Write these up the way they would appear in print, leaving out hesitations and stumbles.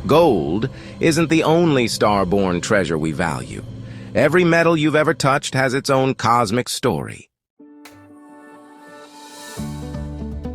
Gold isn't the only star-born treasure we value. Every metal you've ever touched has its own cosmic story.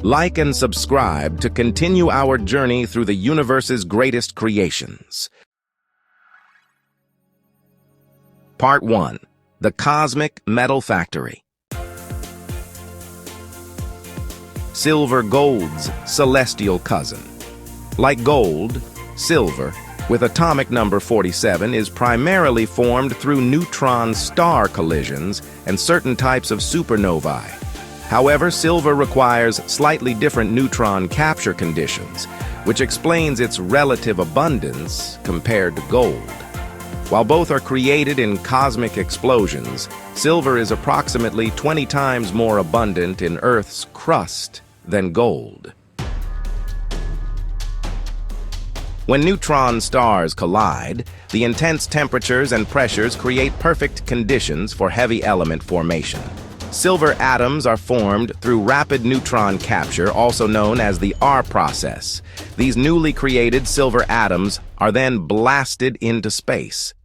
Like and subscribe to continue our journey through the universe's greatest creations. Part 1. The Cosmic Metal Factory. Silver, gold's celestial cousin. Like gold, silver, with atomic number 47, is primarily formed through neutron star collisions and certain types of supernovae. However, silver requires slightly different neutron capture conditions, which explains its relative abundance compared to gold. While both are created in cosmic explosions, silver is approximately 20 times more abundant in Earth's crust than gold. When neutron stars collide, the intense temperatures and pressures create perfect conditions for heavy element formation. Silver atoms are formed through rapid neutron capture, also known as the R process. These newly created silver atoms are then blasted into space.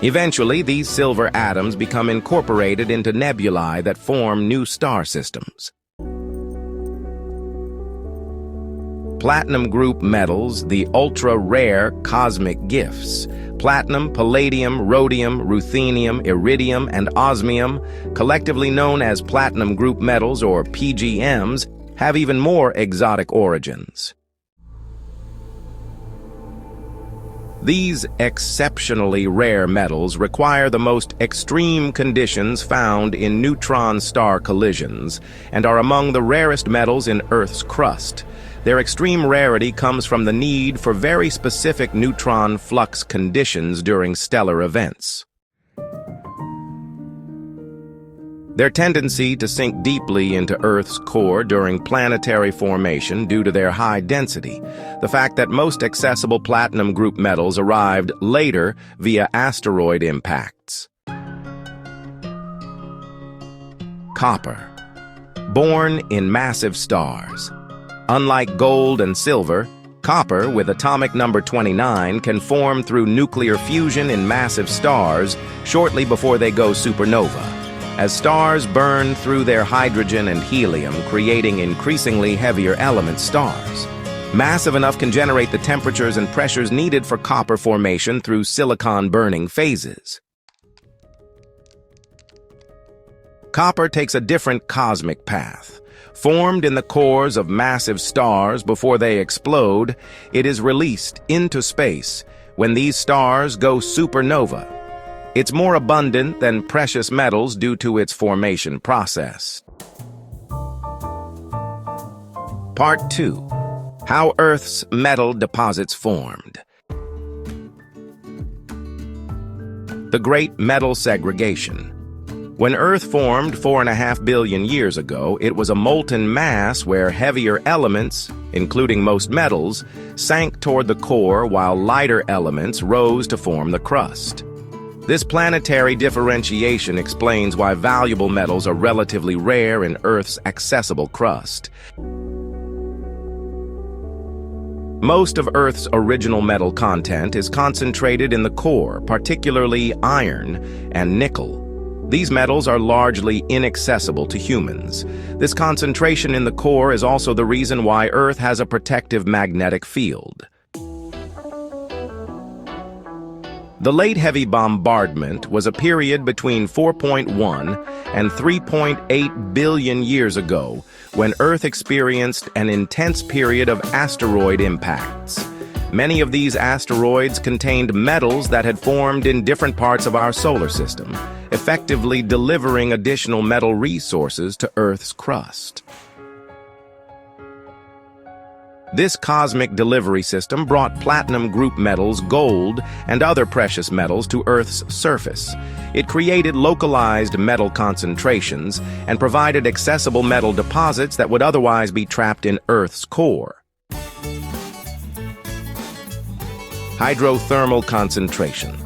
Eventually, these silver atoms become incorporated into nebulae that form new star systems. Platinum group metals, the ultra-rare cosmic gifts. Platinum, palladium, rhodium, ruthenium, iridium, and osmium, collectively known as platinum group metals or PGMs, have even more exotic origins. These exceptionally rare metals require the most extreme conditions found in neutron star collisions and are among the rarest metals in Earth's crust. Their extreme rarity comes from the need for very specific neutron flux conditions during stellar events. Their tendency to sink deeply into Earth's core during planetary formation due to their high density, the fact that most accessible platinum group metals arrived later via asteroid impacts. Copper. Born in massive stars. Unlike gold and silver, copper, with atomic number 29, can form through nuclear fusion in massive stars shortly before they go supernova, as stars burn through their hydrogen and helium, creating increasingly heavier element stars. Massive enough can generate the temperatures and pressures needed for copper formation through silicon burning phases. Copper takes a different cosmic path. Formed in the cores of massive stars before they explode, it is released into space when these stars go supernova. It's more abundant than precious metals due to its formation process. Part 2. How Earth's metal deposits formed. The Great Metal Segregation. When Earth formed 4.5 billion years ago, it was a molten mass where heavier elements, including most metals, sank toward the core while lighter elements rose to form the crust. This planetary differentiation explains why valuable metals are relatively rare in Earth's accessible crust. Most of Earth's original metal content is concentrated in the core, particularly iron and nickel. These metals are largely inaccessible to humans. This concentration in the core is also the reason why Earth has a protective magnetic field. The late heavy bombardment was a period between 4.1 and 3.8 billion years ago when Earth experienced an intense period of asteroid impacts. Many of these asteroids contained metals that had formed in different parts of our solar system, effectively delivering additional metal resources to Earth's crust. This cosmic delivery system brought platinum group metals, gold, and other precious metals to Earth's surface. It created localized metal concentrations and provided accessible metal deposits that would otherwise be trapped in Earth's core. Hydrothermal concentration.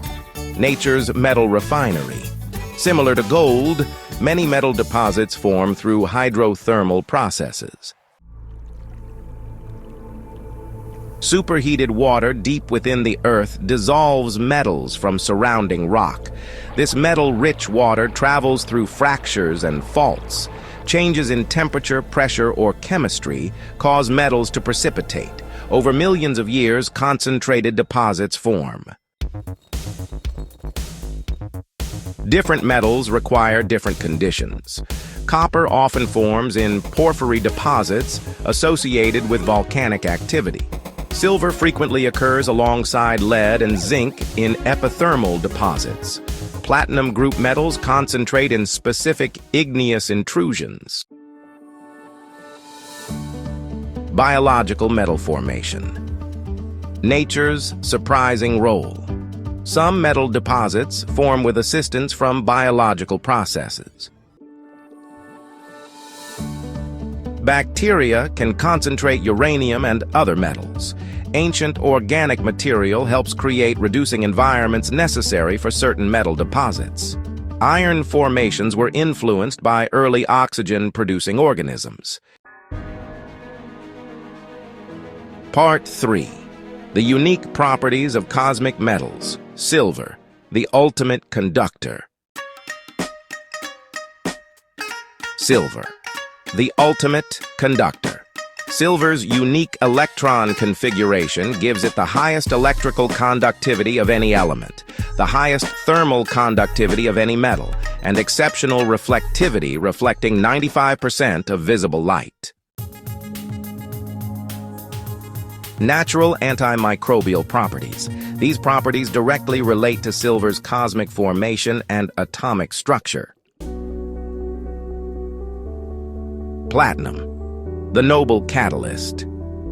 Nature's metal refinery. Similar to gold, many metal deposits form through hydrothermal processes. Superheated water deep within the Earth dissolves metals from surrounding rock. This metal-rich water travels through fractures and faults. Changes in temperature, pressure, or chemistry cause metals to precipitate. Over millions of years, concentrated deposits form. Different metals require different conditions. Copper often forms in porphyry deposits associated with volcanic activity. Silver frequently occurs alongside lead and zinc in epithermal deposits. Platinum group metals concentrate in specific igneous intrusions. Biological metal formation. Nature's surprising role. Some metal deposits form with assistance from biological processes. Bacteria can concentrate uranium and other metals. Ancient organic material helps create reducing environments necessary for certain metal deposits. Iron formations were influenced by early oxygen-producing organisms. Part 3. The unique properties of cosmic metals. Silver, the ultimate conductor. Silver, the ultimate conductor. Silver's unique electron configuration gives it the highest electrical conductivity of any element, the highest thermal conductivity of any metal, and exceptional reflectivity, reflecting 95% of visible light. Natural antimicrobial properties. These properties directly relate to silver's cosmic formation and atomic structure. Platinum, the noble catalyst.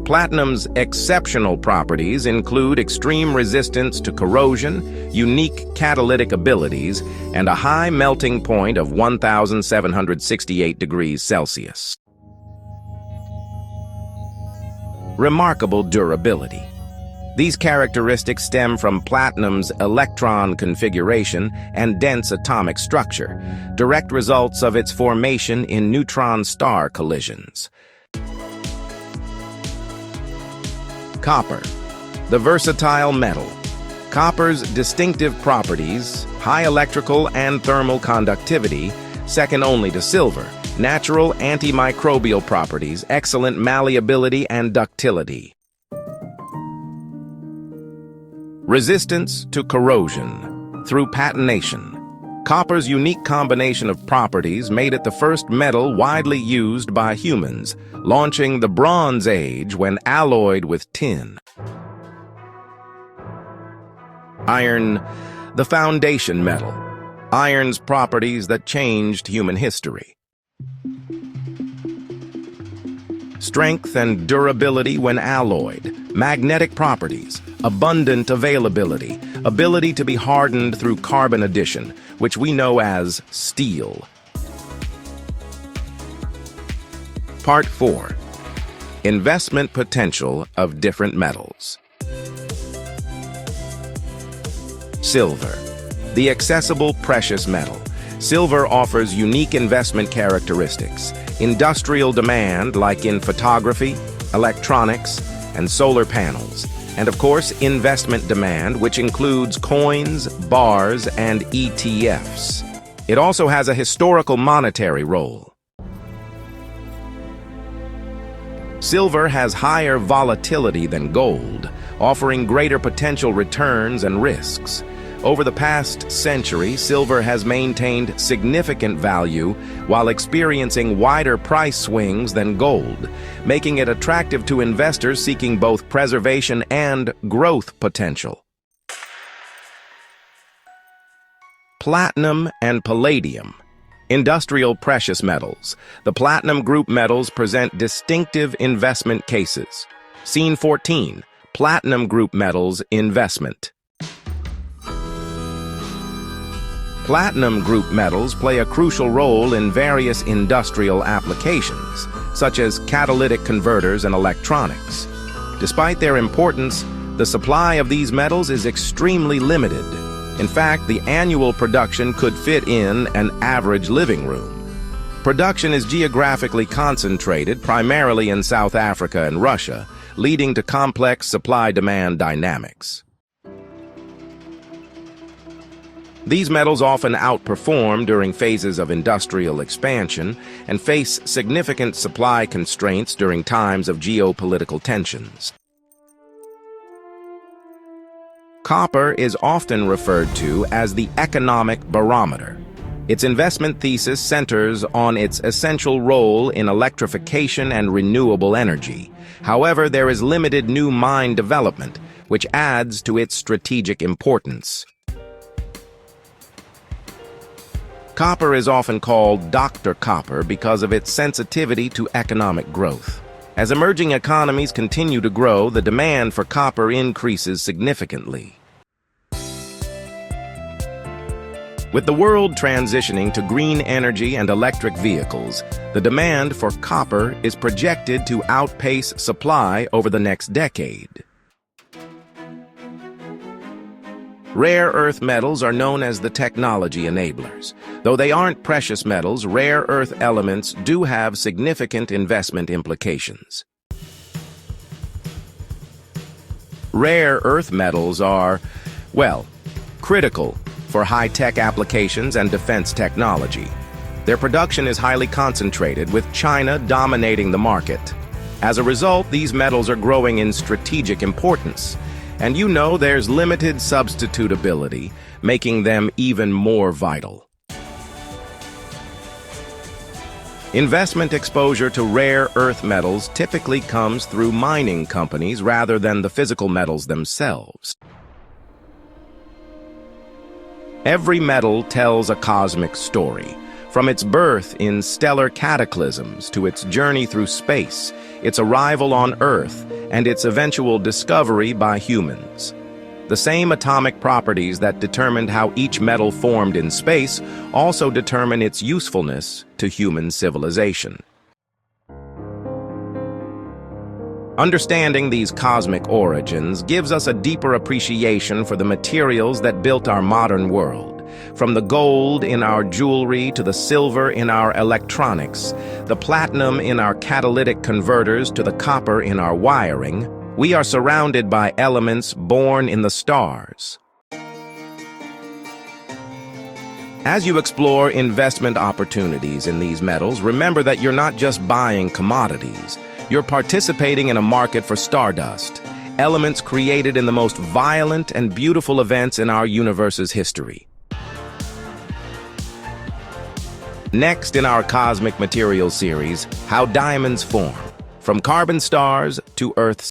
Platinum's exceptional properties include extreme resistance to corrosion, unique catalytic abilities, and a high melting point of 1,768 degrees Celsius. Remarkable durability. These characteristics stem from platinum's electron configuration and dense atomic structure, direct results of its formation in neutron star collisions. Copper, the versatile metal. Copper's distinctive properties, high electrical and thermal conductivity, second only to silver, natural antimicrobial properties, excellent malleability and ductility. Resistance to corrosion through patination. Copper's unique combination of properties made it the first metal widely used by humans, launching the Bronze Age when alloyed with tin. Iron, the foundation metal. Iron's properties that changed human history. Strength and durability when alloyed. Magnetic properties. Abundant availability. Ability to be hardened through carbon addition, which we know as steel. Part 4. Investment potential of different metals. Silver, the accessible precious metal. Silver offers unique investment characteristics. Industrial demand, like in photography, electronics, and solar panels. And of course, investment demand, which includes coins, bars, and ETFs. It also has a historical monetary role. Silver has higher volatility than gold, offering greater potential returns and risks. Over the past century, silver has maintained significant value while experiencing wider price swings than gold, making it attractive to investors seeking both preservation and growth potential. Platinum and palladium. Industrial precious metals. The platinum group metals present distinctive investment cases. Scene 14. Platinum group metals investment. Platinum group metals play a crucial role in various industrial applications, such as catalytic converters and electronics. Despite their importance, the supply of these metals is extremely limited. In fact, the annual production could fit in an average living room. Production is geographically concentrated primarily in South Africa and Russia, leading to complex supply-demand dynamics. These metals often outperform during phases of industrial expansion and face significant supply constraints during times of geopolitical tensions. Copper is often referred to as the economic barometer. Its investment thesis centers on its essential role in electrification and renewable energy. However, there is limited new mine development, which adds to its strategic importance. Copper is often called Dr. Copper because of its sensitivity to economic growth. As emerging economies continue to grow, the demand for copper increases significantly. With the world transitioning to green energy and electric vehicles, the demand for copper is projected to outpace supply over the next decade. Rare earth metals are known as the technology enablers. Though they aren't precious metals, rare earth elements do have significant investment implications. Rare earth metals are, well, critical for high-tech applications and defense technology. Their production is highly concentrated, with China dominating the market. As a result, these metals are growing in strategic importance. And you know there's limited substitutability, making them even more vital. Investment exposure to rare earth metals typically comes through mining companies rather than the physical metals themselves. Every metal tells a cosmic story, from its birth in stellar cataclysms to its journey through space, its arrival on Earth, and its eventual discovery by humans. The same atomic properties that determined how each metal formed in space also determine its usefulness to human civilization. Understanding these cosmic origins gives us a deeper appreciation for the materials that built our modern world. From the gold in our jewelry to the silver in our electronics, the platinum in our catalytic converters to the copper in our wiring, we are surrounded by elements born in the stars. As you explore investment opportunities in these metals, remember that you're not just buying commodities. You're participating in a market for stardust, elements created in the most violent and beautiful events in our universe's history. Next in our Cosmic Materials series, how diamonds form, from carbon stars to Earth's